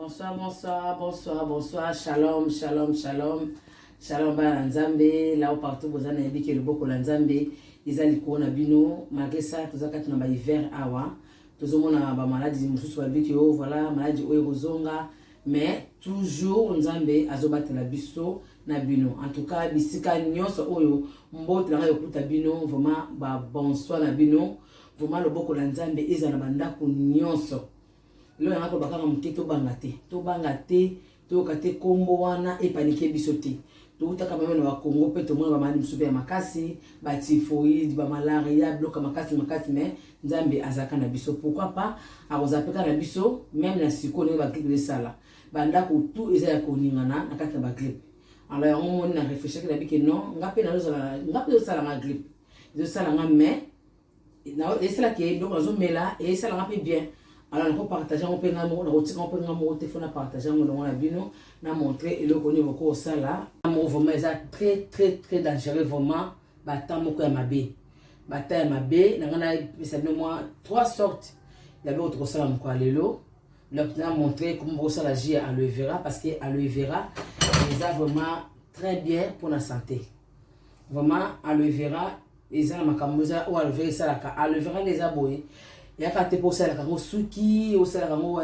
Bonsoir, bonsoir, bonsoir, bonsoir, shalom, shalom, shalom, shalom, ba nzambe, là où partout vous en avez dit que le beau nzambe, ils allaient courir bino, malgré ça, tous les quatre n'ont hiver awa, tous les monde a ba maladie, nous tous dit que voilà, maladie oerozonga, mais toujours nzambe azobattre la biso na bino. En tout cas, bisika nyonso oyo, mbote na yokuta bino, vraiment ba bonsoir na bino, vraiment le beau nzambe, ils en abanda ku nyonso. Lo yanga ko bakanga muke to banga te to kate kombo wana e panike bisote to utaka meme na Kongo pe to mona ba mani musube ya makasi ba typhoïde ba malaria bloka makasi mais nzambe azaka na biso pourquoi pas akozapeka na biso même na siko ne ba grippe de sala banda ko tout eza ya koningana na kati ba grippe alors yango na réfléchir que na bike non ngape na sala ma grippe zo sala nga mais na esala ke donc azo mela et sala ngape bien. Alors, on peut partager, on peut partager, on montrer et le connaît beaucoup ça là. Vraiment, c'est très dangereux, vraiment. Bata moko ya mabe. Bata ya mabe, ça moi trois sortes. Il y avait autre ça moko alelo. L'autre montrer comment on la gie à aloe vera parce que aloe vera ils a vraiment très bien pour la santé. Vraiment aloe vera, ils ont makamuza ou aloe vera ça la aloe vera les aboyés. Il y a quand tu poses la camo suki ou ça la camo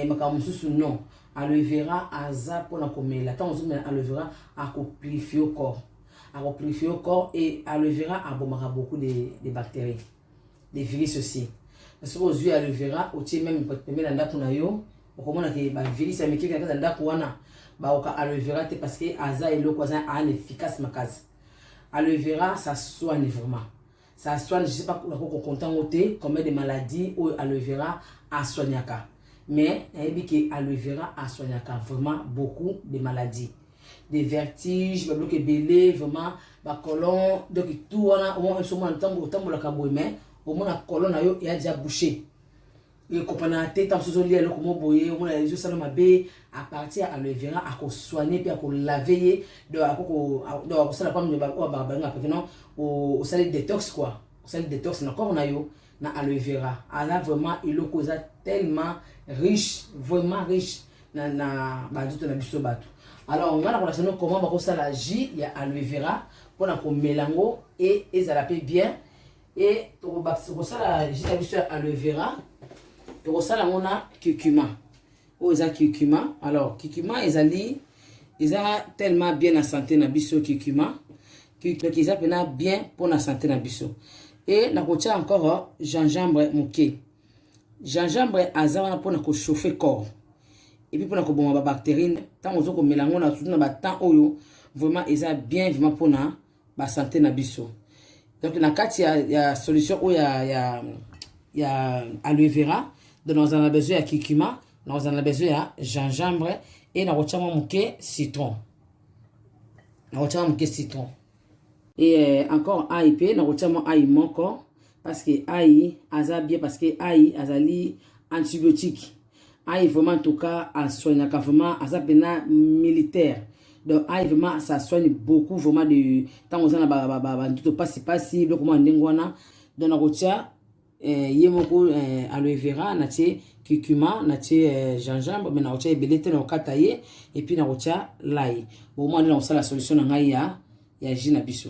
makamususu non aloe vera aza pour la comela quand on zoome aloe vera a purifier au corps et aloe vera a beaucoup de bactéries des virus aussi parce que aux yeux aloe vera au tiers même peut mettre dans date na yo au comment que ba virus ameki quand dans date wana ba oka aloe vera te parce que aza elo quoi ça a efficace makazi aloe vera ça soigne vraiment. Ça soigne, je ne sais pas content combien de maladies ou aloe vera a soigné. Mais il y a aloe vera a soigné vraiment beaucoup de maladies. Des vertiges, des belés, vraiment, des colons. Donc tout, on a seulement un temps la cabouille, mais au moins la colonne il a déjà bouché. Et quand on a été dans ce lieu, comment boyer, on a les salons à partir à aloe vera à soigner puis à laver donc ça la pomme de non au salle détox quoi au salle détox na corps na yo na aloe vera ala vraiment il le cause tellement riche vraiment riche na baduto na biso bato alors on va la connaître comment ba ko sala jus ya aloe vera pour na ko melango et ezala bien et to ba ko sala jus ya biso aloe vera to ko sala mona curcuma o za curcuma alors curcuma ils a tellement bien la santé na biso curcuma qu'ils a bien pour la santé na biso et na kotia encore gingembre moké gingembre azana pour na ko chauffer corps et puis pour na ko bomba ba bactéries tant on zo ko melango na tout na ba temps oyo vraiment ils a bien vraiment pour na ba santé na biso donc na kati ya solution o ya aloe vera donc nous en a besoin ya curcuma nous en a besoin ya gingembre et na kotia moké citron et encore aïe na kotia mo aïe moko parce que aïe aza bien parce que aïe azali antibiotique aïe vraiment en tout cas a soigné vraiment aza pena militaire donc aïe vraiment ça soigne beaucoup vraiment de tant on a ba tout passi donc comment ndengwana donc na kotia yemoko aloe vera na tie curcuma na tie gingembre mais na kotia belete na okataye et puis na kotia l'ail bon moi on a la solution na ngai ya jus na biso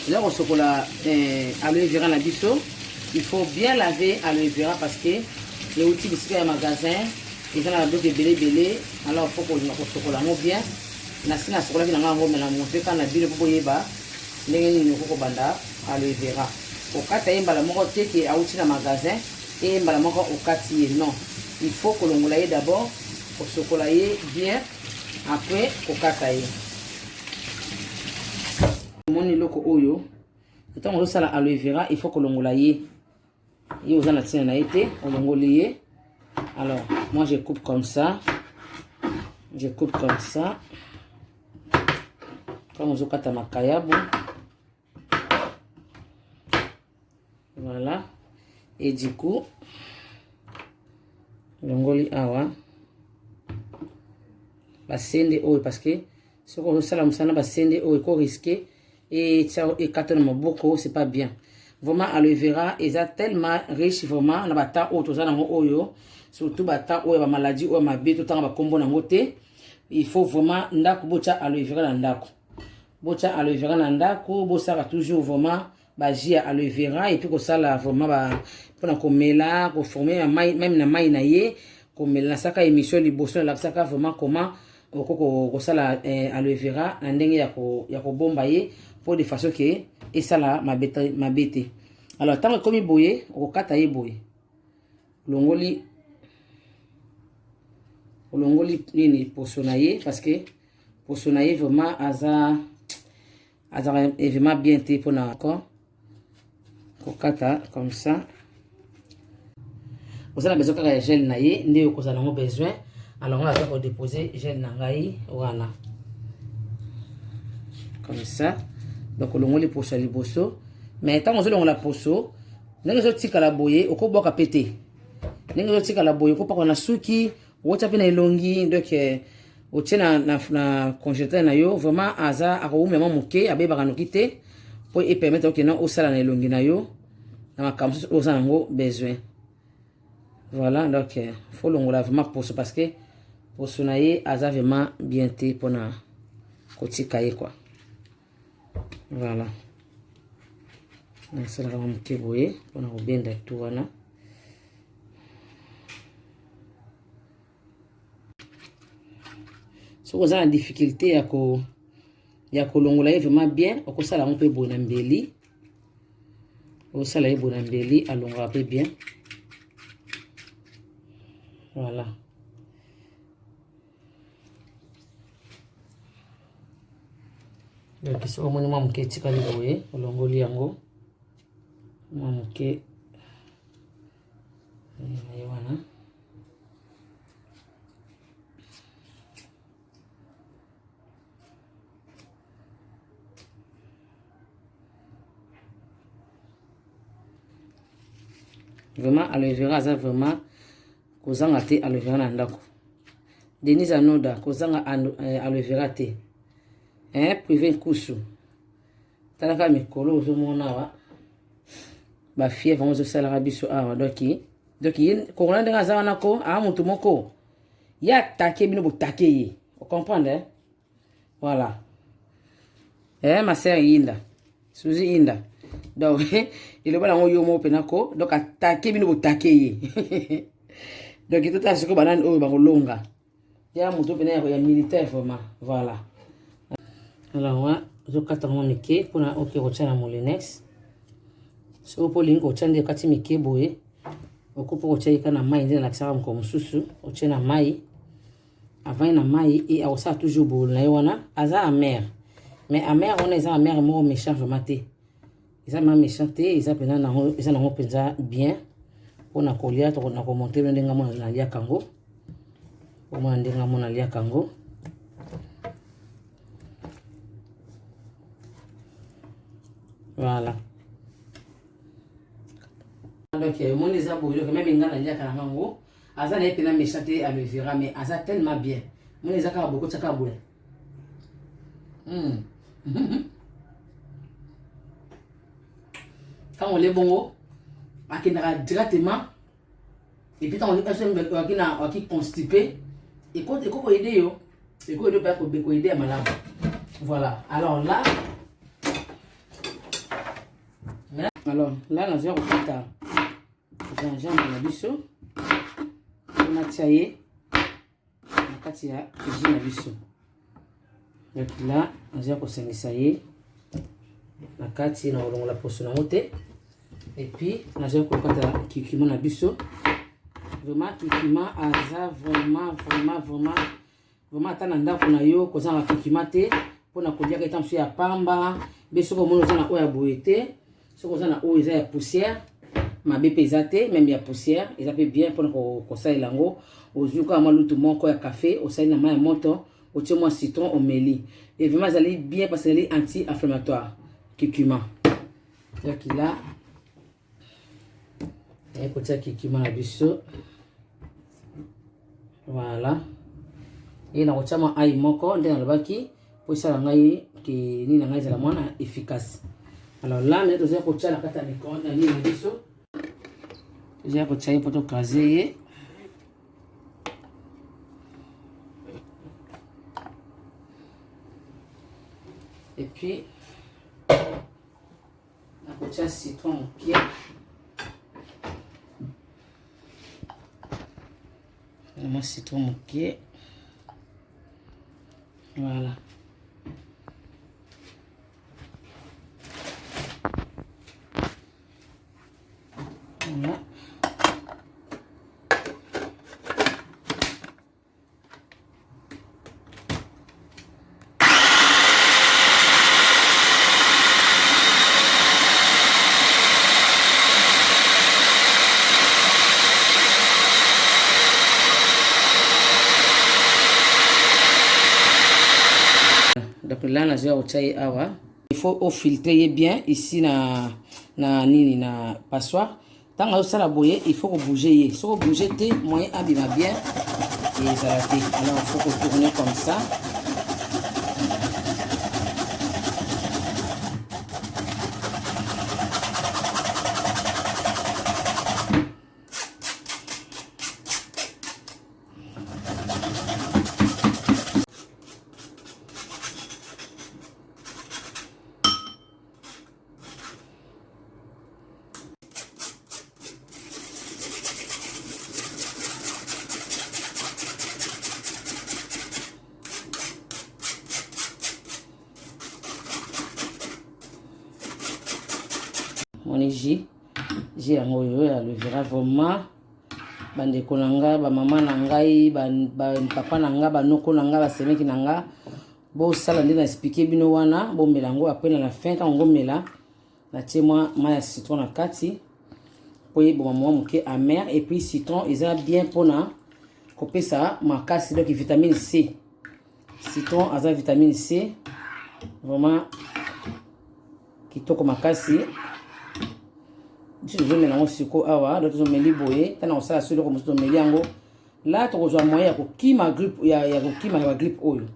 là on se colla aloe vera na biso il faut bien laver aloe vera parce que les outils de super magasin ils ont la bloc de belé alors faut qu'on se colla bien na sina se colla na ngango mais na montrer quand na bile pour yeba ndenge ni ko banda aloe vera okata mbala moko teke auti na magasin et mbala moko okati non il faut que l'on l'aille d'abord au chocolat bien après okata ye moni loko oyo tant on sala aloe vera il faut que l'on l'aille et aux ana tina na été on l'ongolier alors moi je coupe comme ça comme on okata makayabu voilà et du coup l'ongoli awa basende oyo parce que ce qu'on sala musana basende oyo ko risquer et ça et katana maboko c'est pas bien vraiment aloe vera eza tellement riche vraiment na bata o toza nango oyo surtout bata oyo ba maladie oyo mabe to tanga ba kombo nango te. Il faut vraiment ndako bocha aloe vera na ndako. Bocha aloe vera na ndako bosaka toujours vraiment ba jus aloe vera et puis ko sala vraiment ba pona komela ko former même na mai na ye komela saka émission liboso la saka vraiment comment ko sala aloe vera na ndenge ya ko bomba ye pour de façon que et ça là ma bête. Alors tant que comme boye o kata ye boye longoli nini posonaye parce que posonaye vraiment aza vraiment bien té pour na encore kokata comme ça. Vous avez besoin de gel naie, ndé vous avez besoin. Alors on va déposer gel nangai voilà. Comme ça. Donc on les poche les bosso. Mais tant on la poso, n'engagez pas tika la boye, au coup boka pété. N'engagez tika la boye, au coup pas qu'on a souki, ou tu as peine longi, donc au tien na congélateur na yo vraiment aza a ou même moqué, a bébé quitter pour y permettre que non au sala na longi na yo, na ma comme aux ango besoin. Voilà, donc il faut l'ongola vraiment poso parce que poso na ye aza vraiment bien té pour na côté cahier quoi. Voilà. Donc ça va me kéboyer pour na bien tout voilà. Si vous avez une difficulté à ko longola vraiment bien, au ça là on peut bonambeli. Au ça là bonambeli à longola peu bien. Voilà. Donc ici au moins moi mke tika liboye olongoli yango moi mke wana vraiment aloe vera ça vraiment kozanga te aloe vera na ndako. Denise Anoda kozanga aloe vera te. Privé kusu. Talaka mikolo ozomona wa. Ba fie vont zo sala biso awa doki. Doki ko ngana ndanga za nako a mutu moko. Ya take bino botake ye. Vous comprenez? Voilà. Ma sœur Inda. Suzy Inda. Donc il est pas dans yo mo penako donc attaquer bino botake ye. Donc tout à ce que banane o ba longa. Ya mutu pena ya militaire vraiment. Voilà. Alors ouais, je kata mon mike pour na ok rocha molinex. So pour link rocha ndi kati mike boye. Okupo rocha ikana mai ndi na kisaka mko mususu, rocha na mai. Avant na mai et a ça toujours beau na yona, aza amer. Mais amer on est amer mo méchant vraiment té. Ils ont méchanté, ils ont pena na ils ont penza bien. Pour na kolia to na ko monter ndenga mo na lia kango. Pour mo ndenga mo na lia kango. Voilà. Donc, mon exemple, même il y a des gens qui ont été méchantés à me virer, mais ça tellement bien. Mon exemple, il y a beaucoup de choses. Quand on est bon, on est directement. Et puis, quand on est constipé, il faut aider. Il faut aider à malade. Voilà. Alors là, nous allons faire gingembre na biso. On a taillé. On a taillé na biso. Donc là, nous allons faire ça y est. On a taillé la poisson na moté. Et puis, nous allons faire kikima na biso. Vraiment, kikima aza vraiment atananda kuna yo kozanga kikima te. Pour na kodia ka ya pamba. Beso ko mono zana oya boete. Ce qu'on a là, il y a poussière, ma bépésate, même il y a poussière, ils appellent bien pour qu'on s'aille là-haut. Au jour où on a tout mon café, au sein de la main montant, au tient moi citron, au méli. Et vraiment, ça allait bien parce qu'elle est anti-inflammatoire, curcuma. Donc là, écoutez, curcuma la biseau. Voilà. Et là, on tient aïe moko, on est dans le baki, pour ça, on a qui ni la moins efficace. Alors là, nous allons coacher la carte à l'écran. Nous allons coacher pour tout caser. Et puis, on coacher citron au pied. Mon citron au pied. Voilà. Voilà. Donc là, on a aussi awa. Il faut filtrer bien ici na passoire. Tant que ça la bouillie, il faut bouger. Si vous bougez, moyen abîme bien et ça va. Alors il faut tourner comme ça. On est j'ai un le verra vraiment bande konanga ba maman nangai ba papa nanga ba noko nanga ba semeki nanga bo sala ndina expliquer bino wana bo melango après na la fin quand on mela na tie moi ma citron na kati po bo maman moke amer et puis citron ils a bien pona couper ça makasi donc vitamine C citron a vitamine C vraiment kitoko makasi. Si je mets dans sucre awa d'autres ont mis boye tant on ça sur comme on met yango là tu rejoins moyen ko kima grippe ya kima ya grippe oil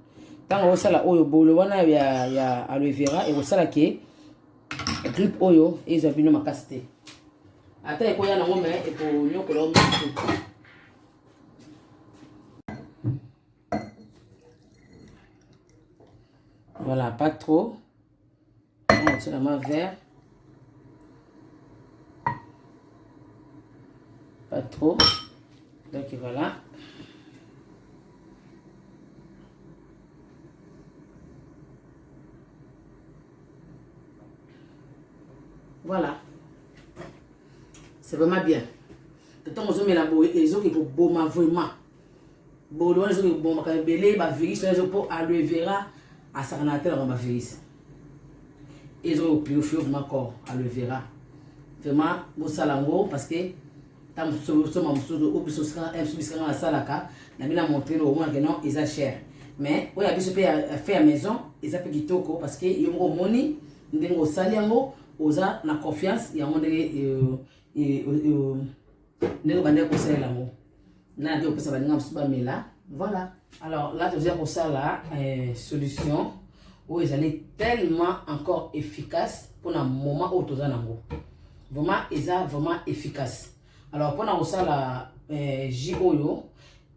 tant on ça la oil bolo wana ya aloe vera et on ça la ke grippe oil et ils ont bino makasite ata eko ya na ngome e ko nyoko lo voilà pas trop on tire la main vert. Pas trop. Donc voilà. Voilà. C'est vraiment bien. De temps on met la boue et les autres qui pour beau vraiment. Beau loin les autres bon ma belé ba virus les autres pour aloe vera à sarnatel on ma virus. Ils ont purifié vraiment corps aloe vera. Vraiment bon salango parce que tant que la salaka, n'a montré au moins que non, ils ont cher. Mais, oui, il y a fait à maison, ils ont fait du toko parce que ils ont money, ils ont saliango, ils ont la confiance, ils ont voilà. Alors là, tu as ça là, solution où ils allaient tellement encore efficace pour un moment où tu as vraiment, ils sont vraiment efficaces. Alors, pour la J-Oyo,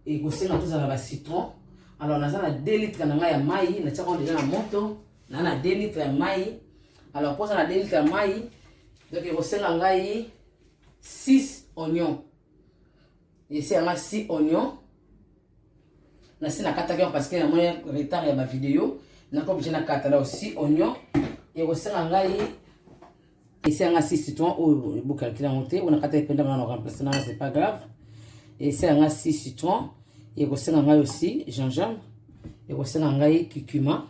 et vous savez, nous avons citron. Alors, nous avons 2 litres de maïs, nous avons déjà la moto, nous avons 2 litres de maïs. Alors, pour ça, 2 litres de maïs, donc vous savez, 6 oignons. Ici, on a 6 oignons. Nous avons 4 parce que nous avons retard de ma vidéo. Nous avons 4 6 oignons. Et vous savez, ici, on a 6 citrons, ou vous calculez en monté, on a 4 épingles, on a remplacé, c'est pas grave. Et ici, on a 6 citrons, et vous on a aussi gingembre, et vous on a curcuma,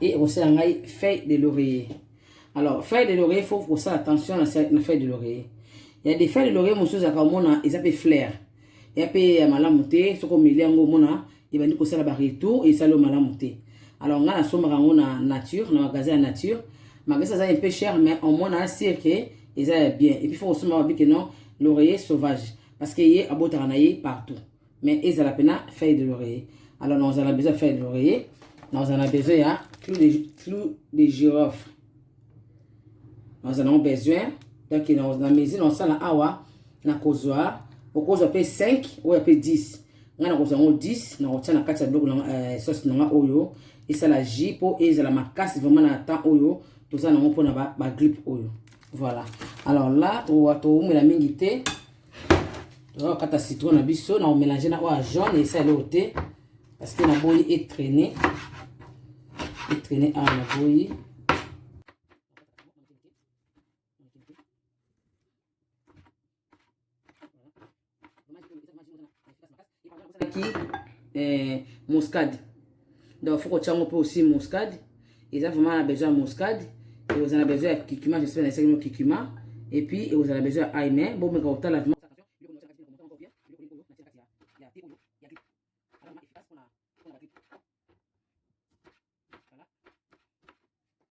et vous on a feuille de laurier. Alors, feuille de laurier, il faut faire attention à la feuille de laurier. Il y a des feuilles de laurier, ils appellent flair. Il y a des malamuté, ce qu'on met là, il va nous poser la barrière tout, et ça le malamuté. Alors, on a la somme en nature, on a magasin en nature. Malgré ça, c'est un peu cher, mais au moins, on a sûr qu'ils sont bien. Et puis, il faut aussi dire que non, l'oreiller sauvage. Parce qu'il y a un tranaï partout. Mais ils ont la peine de faire de l'oreiller. Alors, nous avons besoin de faire de l'oreiller. Nous avons besoin de clous de girofle. nous avons besoin. Donc, dans la maison, on a awa, na kozwa, au kozwa pe 5 ou pe 10. On a kozwa 10, on a na kati ya bloc sauce na oyo, et ça la jipo et ça la macasse vraiment na temps oyo, tout ça na on pona ba grip oyo. Voilà. Alors là, on va la mingité. On va kata citron na biso, on mélanger na oa jaune et ça le thé parce que na boyi est traîné. Est traîné à la boyi. Muscade. Donc, il faut que tu aies un peu aussi muscade. Ils ont vraiment besoin de muscade. Et vous avez besoin de curcuma, j'espère que c'est le curcuma. Et puis, vous avez besoin d'ail. Bon, mais quand vous avez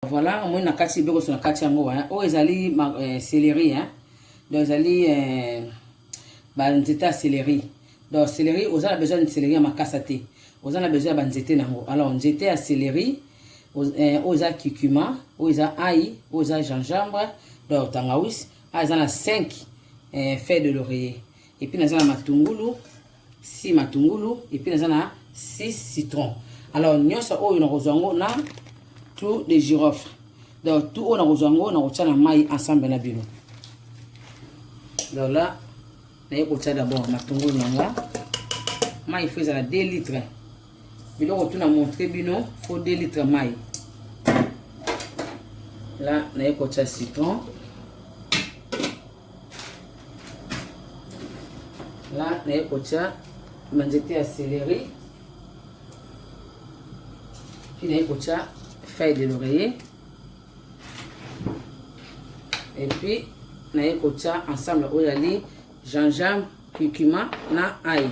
voilà, on a une carte de sur la carte yango hein. Oh, ils allaient céleri hein. Donc ils allaient nzeta céleri. Donc céleri, vous avez besoin de céleri à ma cassate. Vous avez besoin de nzete nango. Alors nzete à céleri, vous avez curcuma, vous avez ail, vous avez gingembre, donc tangawis, vous avez 5 feuilles de laurier. Et puis nous avons matungulu, 6 matungulu et puis nous avons 6 citrons. Alors nous avons na tout de girofle. Donc tout on a besoin de maï ensemble na bino. Donc là, on a d'abord matungulu nanga. Maï faut 2 litres. Bino on a montré bino faut 2 litres maï. Là, on a citron. Là, on a manzete à céleri. Puis on a feuille de laurier. Et puis, on a ensemble oyali, gingembre, curcuma, na ail.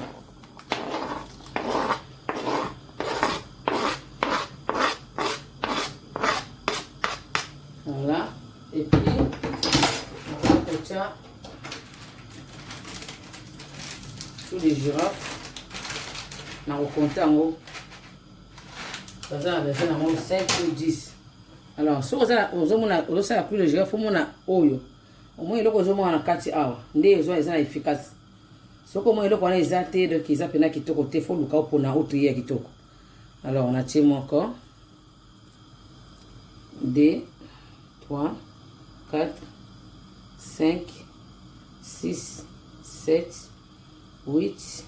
Voilà. Et puis, on a tous les girofles. On a compté en haut. Ça a besoin de 5 ou 10. Alors, si vous avez plus de girofle, il faut oyo. Au moins, il y a 4 heures. Les gens sont efficaces. Si vous avez des athées, donc ils appellent qui toko, il faut le cas pour la autre qui toko. Alors, on a tiré encore 2, 3, 4, 5, 6, 7, 8,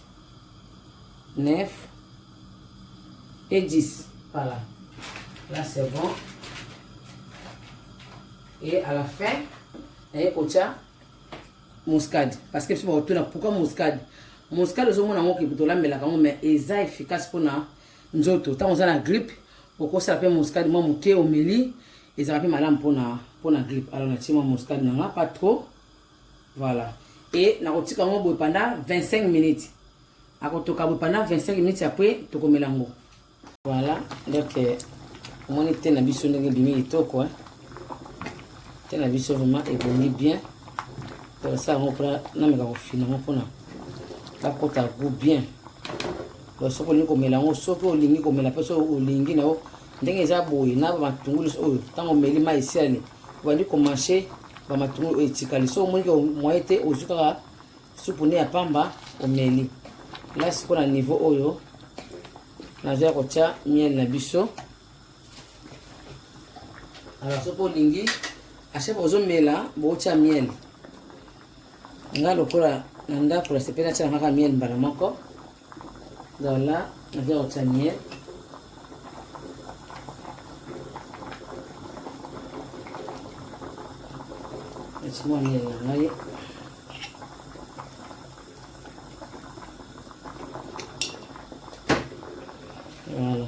9 et 10. Voilà. Là, c'est bon. Et à la fin, il y a muscade. Parce que pourquoi muscade? Muscade, c'est un qui mais il est efficace pour nous autres. Quand on a la grippe, pourquoi ça s'appelle muscade? Moi, je suis au milieu, et ça s'appelle madame pour la grippe. Alors, on a muscade, pas trop. Voilà. Et on a pendant 25 minutes. Pendant 25 minutes après, tu as mélange. Voilà. Donc, on a été dans le biso de quoi. On a biso vraiment évolué bien. Pour ça, on prend finalement pour la côte à goût bien. Donc, si on a mélange, si on a lingi comme la personne au lingi, on a boy, on a matungulu, tant on met les maïs ici, on va commencer. Bamatungulu etikali so mongi moite ozuka supune ya pamba omeli. Là c'est pour un niveau oyo naza kotia miel na biso. Alors so pour lingi à chaque fois mela bo tia miel nga lokola nanda pour sepela tia ngaka miel mbala moko. Donc là naza kotia miel. Laisse-moi miel là. Voilà.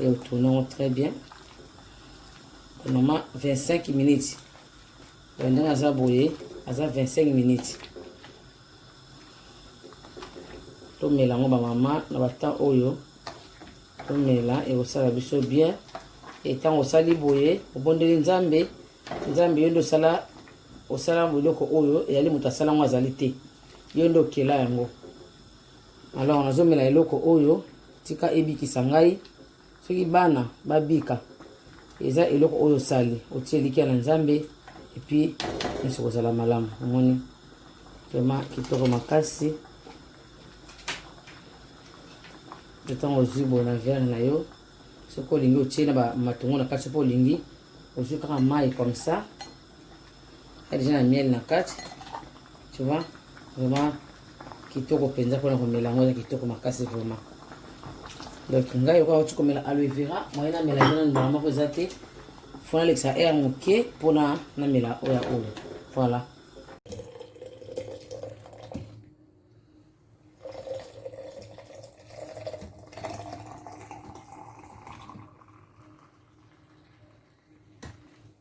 Et tournons très bien. Normalement 25 minutes. On a zaboué à 25 minutes. Tout mélange ba maman na bata oyo. Tout mélange et au sala biso bien. Et tant au sali boye, au bon de nzambe, nzambe yondo sala au sala biloko oyo et ali mutasala ngwazali te. Yondo kela yango. Alors on a zomela eloko oyo tika ebikisa ngai soki bana babika eza eloko oyo sali otie likia na nzambe et puis c'est quoi ça la malam moni vraiment kitoko makasi de temps aussi bon verre na yo ce ko lingi otie na ba matongo na kati po lingi aussi kaka mai comme ça et déjà la miel na kati tu vois vraiment kitoko penza pour na komela ngo kitoko makasi vraiment donc ngai ko tu komela aloe vera moi na mela na ndama ko zate faut aller ça air moké pour na mela oya oyo voilà.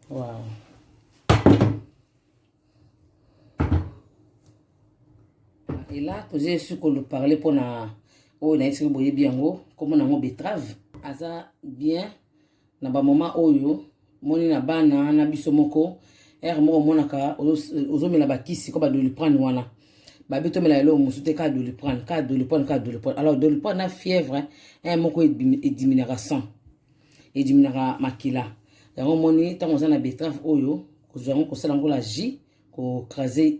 Wow. Et là, j'ai su qu'on parlait pour na oh na esi boye biango comme na ngo betterave aza bien na ba moment oyo moni na bana na biso moko mo monaka ozo mela bakisi ko ba doliprane wana ba beto mela lo musute ka doliprane alors doliprane na fièvre moko e diminuera sang e diminuera makila yango moni tango za na betterave oyo kozwango ko sala ngo la jus ko craser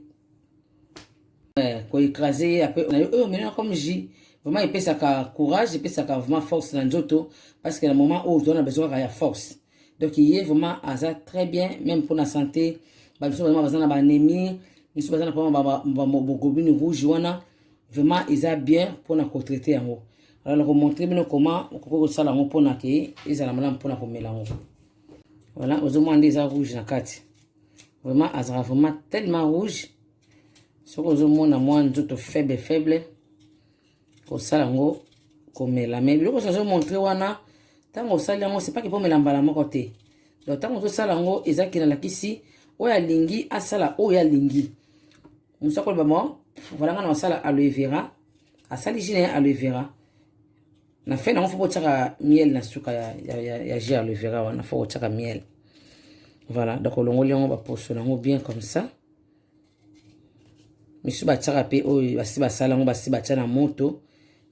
ko écraser après on a eu maintenant comme jus vraiment il pèse à courage il pèse à vraiment force dans nzoto parce que le moment où on a besoin de force donc il est vraiment ça très bien même pour la santé bah ils sont vraiment besoin d'anémie ils sont besoin de globine rouge wana vraiment ils a bien pour na traiter en haut alors on montrer bien comment on peut ça là on pour na que ils a la malade pour na komela en haut voilà aux moins des rouge na kati vraiment azara vraiment tellement rouge ce que aux moins na moins nzoto faible ko sala ngo komela mais biloko ça montrer wana tango sala ngo c'est pas que pour melambala moko te donc tango to sala ngo ezaki na lakisi oya lingi asala oya lingi musako ba mo voilà ngana sala aloe vera asali jine aloe vera na fe na ngo fo tshaka miel na suka ya jus aloe vera wana fo tshaka miel voilà donc longoli ngo ba poso na ngo bien comme ça misu ba tshaka pe oyo basi ba sala ngo basi ba tshana moto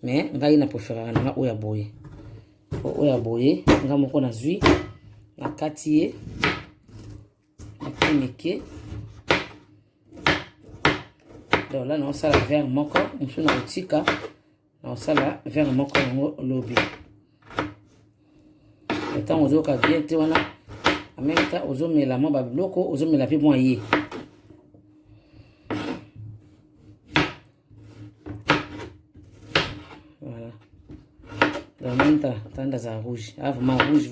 mais ngai na préférera nga oya boye nga moko na zui na katiye na kimeke donc là na osala verre moko musu na otika na osala verre moko yango lobi etant ozoka bien te wana en même temps ozomela mwa babiloko ozomela mpe mwa ye tanda za rouge vraiment rouge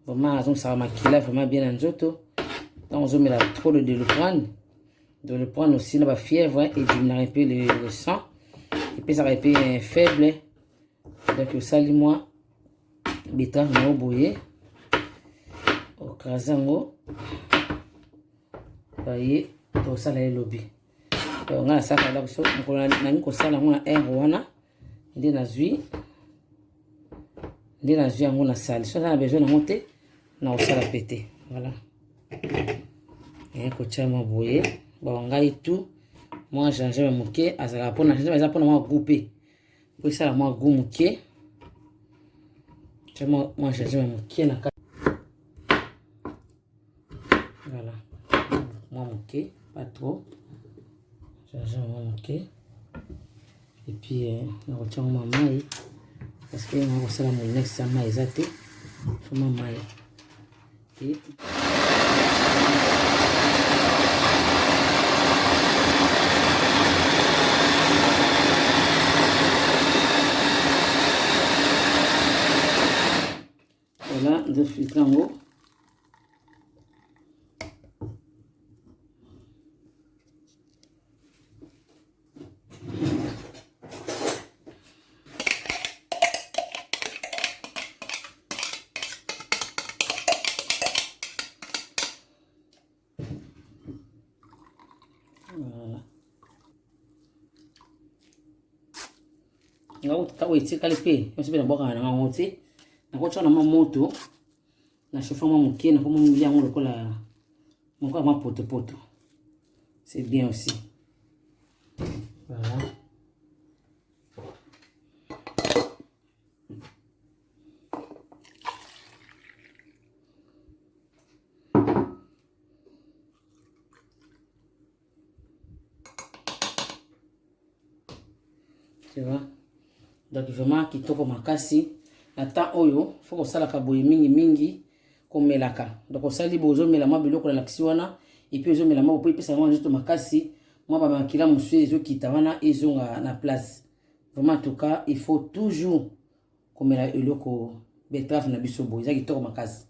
vraiment ça makila vraiment bien nzoto tant on met la trop de le prendre aussi la fièvre et diminuer un peu le sang et puis ça va être faible donc ça lui moi betterave na oboye au krasango baye to sala elobi donc ngala saka la so na ko sala ngona wana ndi na zui yango na salle so ça a besoin de monter na osala pété voilà et ko chama boye ba ngai tout moi gingembre moké azala pona gingembre pour moi grouper pour ça moi goût moké chama moi gingembre moké na voilà moi moké pas trop gingembre moké et puis na ko chama mai parce que on va faire mon next sama ezate fuma mai et voilà de filtre en haut voilà ngau ta wetse ka lepe mo se be na boka na ngotse na ko tsona moto na chauffe mo moké na ko mo yango lokola moko ma poto c'est bien aussi voilà tu vois. Donc vraiment kitoko makasi na temps oyo faut sala ka boye mingi komelaka. Donc osali bozo mela ma biloko na lakisi wana et puis ozo mela ma po ipesa ngo juste makasi moi ba makila musu ezo kita wana ezonga na place. Vraiment en tout cas il faut toujours komela eloko betterave na biso boye za kitoko makasi.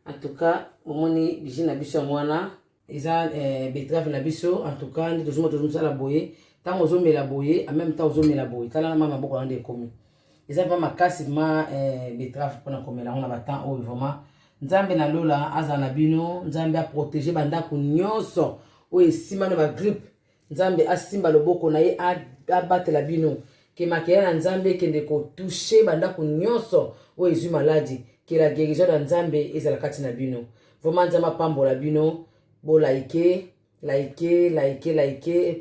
En tout cas omoni biji na biso wana eza betterave na biso en tout cas ndi tozomo sala boye. Tant aux hommes et la boye, en même temps aux hommes et la boye. Tant la maman beaucoup de commis. Ils ont vraiment cassé ma betterave pour la commer là. On a battant oh vraiment. Nzambe na lola azana bino. Nzambe a protégé banda kunyonso. Oui si mano ba grippe. Nzambe a simba loboko na ye a battre la bino. Que makia na nzambe kende ko toucher banda kunyonso. Oui izu maladie. Que la guérison de nzambe ezala kati na bino. Vraiment nzamba pambo la bino. Bo likez,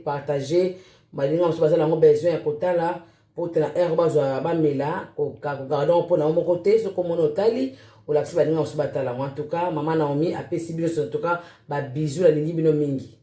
partagez. Malinga musu bazala ngo besoin ya kotala pour tena air bazwa ba mela ko gardon pour na mon côté ce comme on otali ou la balinga musu batala en tout cas maman Naomi a pesi bino en tout cas ba bisous la lingi bino mingi.